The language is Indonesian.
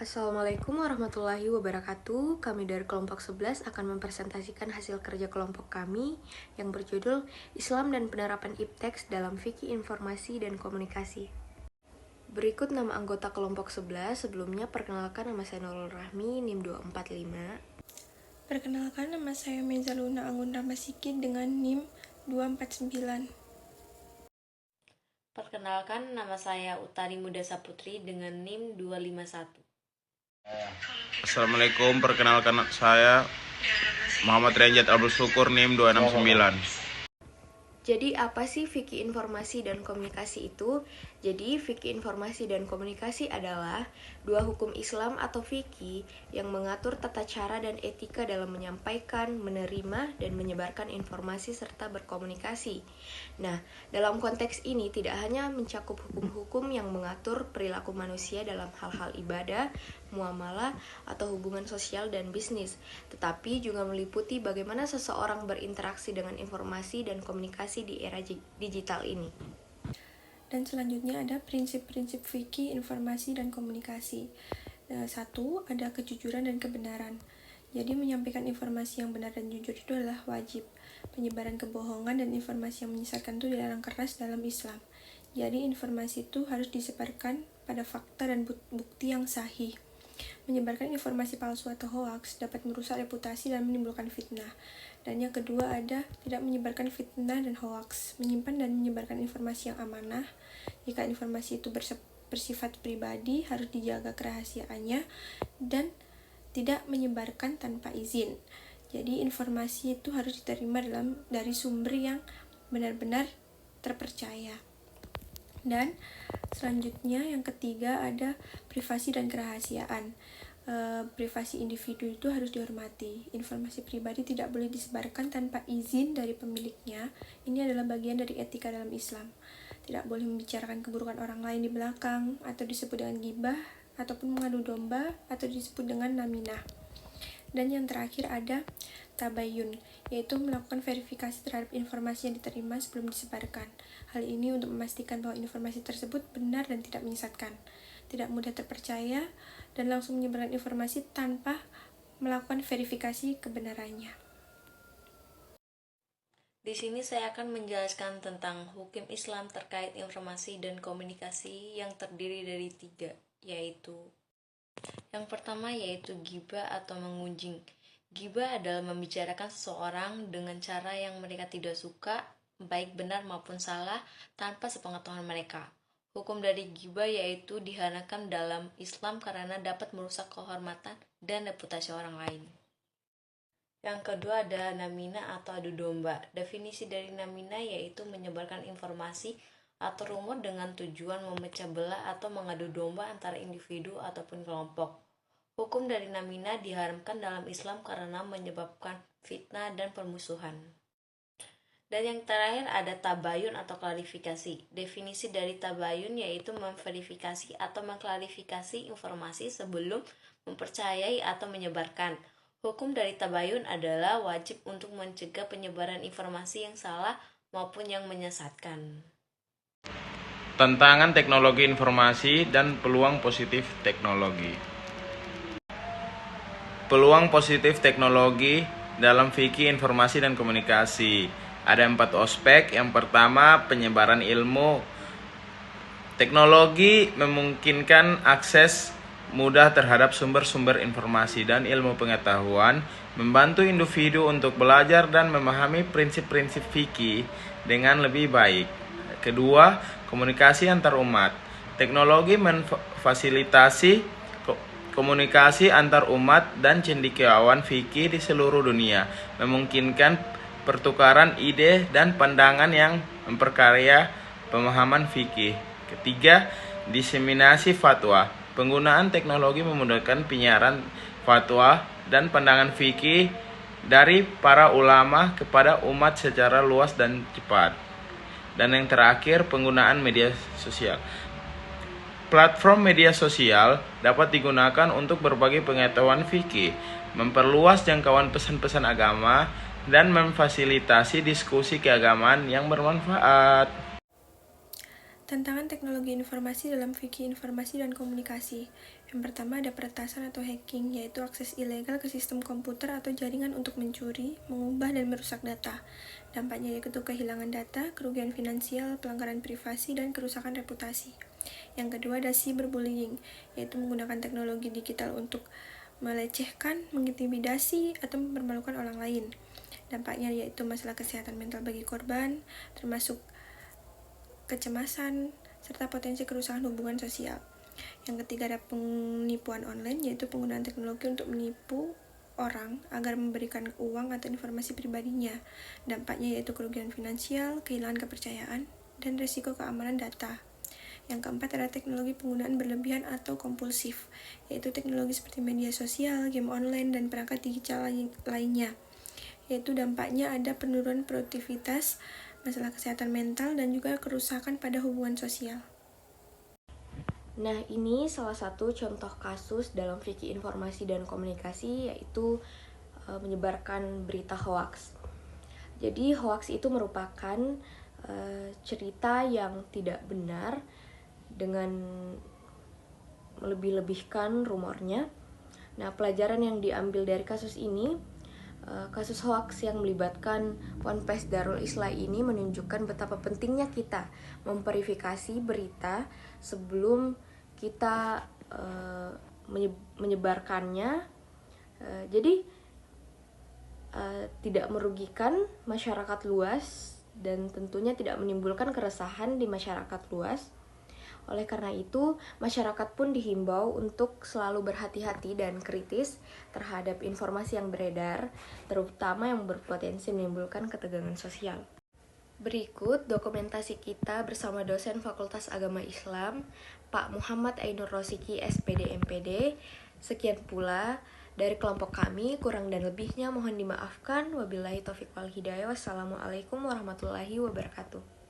Assalamualaikum warahmatullahi wabarakatuh. Kami dari kelompok 11 akan mempresentasikan hasil kerja kelompok kami yang berjudul Islam dan Penerapan Ipteks dalam Fikih Informasi dan Komunikasi. Berikut nama anggota kelompok 11. Sebelumnya perkenalkan, nama saya Nurul Rahmi, NIM 245. Perkenalkan, nama saya Mezaluna Anggun Ramasiki dengan NIM 249. Perkenalkan, nama saya Utari Muda Saputri dengan NIM 251. Assalamualaikum, perkenalkan saya Muhammad Renjat Abdul Syukur, NIM 269. Jadi apa sih fikih informasi dan komunikasi itu? Jadi fikih informasi dan komunikasi adalah dua hukum Islam atau fikih yang mengatur tata cara dan etika dalam menyampaikan, menerima, dan menyebarkan informasi serta berkomunikasi. Nah, dalam konteks ini tidak hanya mencakup hukum-hukum yang mengatur perilaku manusia dalam hal-hal ibadah, muamalah, atau hubungan sosial dan bisnis, tetapi juga meliputi bagaimana seseorang berinteraksi dengan informasi dan komunikasi di era digital ini. Dan selanjutnya ada prinsip-prinsip fikih informasi dan komunikasi. 1. Ada kejujuran dan kebenaran. Jadi menyampaikan informasi yang benar dan jujur itu adalah wajib. Penyebaran kebohongan dan informasi yang menyesatkan itu dilarang keras dalam Islam. Jadi informasi itu harus disebarkan pada fakta dan bukti yang sahih. Menyebarkan informasi palsu atau hoaks dapat merusak reputasi dan menimbulkan fitnah. Dan yang kedua ada tidak menyebarkan fitnah dan hoaks, menyimpan dan menyebarkan informasi yang amanah. Jika informasi itu bersifat pribadi, harus dijaga kerahasiaannya dan tidak menyebarkan tanpa izin. Jadi informasi itu harus diterima dari sumber yang benar-benar terpercaya. Dan selanjutnya yang ketiga ada privasi dan kerahasiaan. Privasi individu itu harus dihormati. Informasi pribadi tidak boleh disebarkan tanpa izin dari pemiliknya. Ini adalah bagian dari etika dalam Islam. Tidak boleh membicarakan keburukan orang lain di belakang, atau disebut dengan ghibah, ataupun mengadu domba, atau disebut dengan naminah. Dan yang terakhir ada tabayun, yaitu melakukan verifikasi terhadap informasi yang diterima sebelum disebarkan. Hal ini untuk memastikan bahwa informasi tersebut benar dan tidak menyesatkan, tidak mudah terpercaya, dan langsung menyebarkan informasi tanpa melakukan verifikasi kebenarannya. Di sini saya akan menjelaskan tentang hukum Islam terkait informasi dan komunikasi yang terdiri dari 3, yaitu yang pertama yaitu ghibah atau mengunjing. Ghibah adalah membicarakan seseorang dengan cara yang mereka tidak suka, baik benar maupun salah, tanpa sepengetahuan mereka. Hukum dari ghibah yaitu diharamkan dalam Islam karena dapat merusak kehormatan dan reputasi orang lain. Yang kedua ada namina atau adu domba. Definisi dari namina yaitu menyebarkan informasi atau rumor dengan tujuan memecah belah atau mengadu domba antara individu ataupun kelompok. Hukum dari namina diharamkan dalam Islam karena menyebabkan fitnah dan permusuhan. Dan yang terakhir ada tabayun atau klarifikasi. Definisi dari tabayun yaitu memverifikasi atau mengklarifikasi informasi sebelum mempercayai atau menyebarkan. Hukum dari tabayun adalah wajib untuk mencegah penyebaran informasi yang salah maupun yang menyesatkan. Tantangan teknologi informasi dan peluang positif teknologi. Peluang positif teknologi dalam fikih informasi dan komunikasi. Ada 4 aspek. Yang pertama, penyebaran ilmu. Teknologi memungkinkan akses mudah terhadap sumber-sumber informasi dan ilmu pengetahuan, membantu individu untuk belajar dan memahami prinsip-prinsip fikih dengan lebih baik. Kedua, komunikasi antar umat. Teknologi memfasilitasi komunikasi antar umat dan cendekiawan fikih di seluruh dunia, memungkinkan pertukaran ide dan pandangan yang memperkaya pemahaman fikih. Ketiga, diseminasi fatwa. Penggunaan teknologi memudahkan penyiaran fatwa dan pandangan fikih dari para ulama kepada umat secara luas dan cepat. Dan yang terakhir, penggunaan media sosial. Platform media sosial dapat digunakan untuk berbagi pengetahuan fikih, memperluas jangkauan pesan-pesan agama, dan memfasilitasi diskusi keagamaan yang bermanfaat. Tantangan teknologi informasi dalam fikih informasi dan komunikasi. Yang pertama ada peretasan atau hacking, yaitu akses ilegal ke sistem komputer atau jaringan untuk mencuri, mengubah, dan merusak data. Dampaknya yaitu kehilangan data, kerugian finansial, pelanggaran privasi, dan kerusakan reputasi. Yang kedua ada cyberbullying, yaitu menggunakan teknologi digital untuk melecehkan, mengintimidasi, atau mempermalukan orang lain. Dampaknya yaitu masalah kesehatan mental bagi korban, termasuk kecemasan, serta potensi kerusakan hubungan sosial. Yang ketiga ada penipuan online, yaitu penggunaan teknologi untuk menipu orang agar memberikan uang atau informasi pribadinya. Dampaknya yaitu kerugian finansial, kehilangan kepercayaan, dan risiko keamanan data. Yang keempat ada teknologi penggunaan berlebihan atau kompulsif, yaitu teknologi seperti media sosial, game online, dan perangkat digital lainnya. Yaitu dampaknya ada penurunan produktivitas, masalah kesehatan mental, dan juga kerusakan pada hubungan sosial. Nah, ini salah satu contoh kasus dalam fikih informasi dan komunikasi, yaitu menyebarkan berita hoaks. Jadi, hoaks itu merupakan cerita yang tidak benar dengan melebih-lebihkan rumornya. Nah, pelajaran yang diambil dari kasus ini, kasus hoaks yang melibatkan Ponpes Darul Islah ini menunjukkan betapa pentingnya kita memverifikasi berita sebelum kita menyebarkannya. Jadi tidak merugikan masyarakat luas dan tentunya tidak menimbulkan keresahan di masyarakat luas. Oleh karena itu, masyarakat pun dihimbau untuk selalu berhati-hati dan kritis terhadap informasi yang beredar, terutama yang berpotensi menimbulkan ketegangan sosial. Berikut dokumentasi kita bersama dosen Fakultas Agama Islam, Pak Muhammad Ainur Rosiki, SPD MPD. Sekian pula dari kelompok kami, kurang dan lebihnya mohon dimaafkan. Wabillahi taufiq wal hidayah. Wassalamualaikum warahmatullahi wabarakatuh.